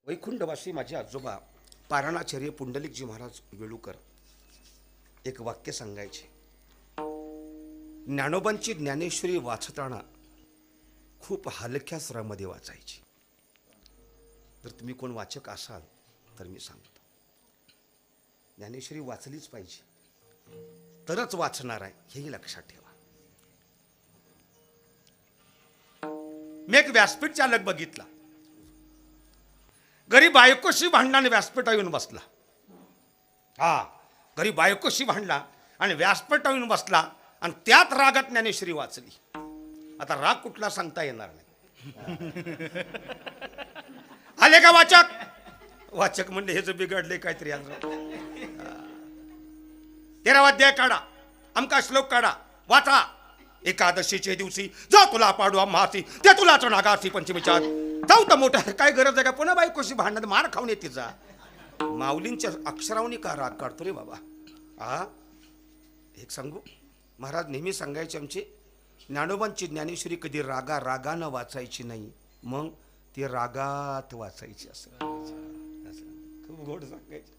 वैकुंठवासी माझे आजोबा पारणाचार्य पुंडलिकजी महाराज वेळुकर एक वाक्य सांगायचे. ज्ञानोबांची ज्ञानेश्वरी वाचताना खूप हलक्या स्वरामध्ये वाचायची. जर तुम्ही कोण वाचक असाल तर मी सांगतो, ज्ञानेश्वरी वाचलीच पाहिजे, तरच वाचणार आहे हेही लक्षात ठेवा. मी एक व्यासपीठ चालक बघितला. घरी बायकोशी भांडणाने व्यासपीठावर येऊन बसला. घरी बायकोशी भांडला आणि व्यासपीठावर येऊन बसला आणि त्यात रागात ज्ञानेश्वरी वाचली. आता राग कुठला सांगता येणार नाही. आले का वाचक? वाचक म्हणले हे जे बिघडले काहीतरी. 13वा अध्याय काढा, अमका श्लोक काढा, वाचा. एकादशीचे दिवशी जा तुला पाडू आम्हासी, ते तुलाच नागासी पंचमीच्या. जाऊ तर मोठा काय गरज आहे का पुन्हा बायकोशी भांडणात मार खाऊन येते जा. माऊलींच्या अक्षरावनी का राग काढतो रे बाबा. एक सांगू, महाराज नेहमी सांगायचे आमचे, ज्ञानोबांची ज्ञानेश्वरी कधी रागानं वाचायची नाही, मग ती रागात वाचायची. असं खूप गोड सांगायचे.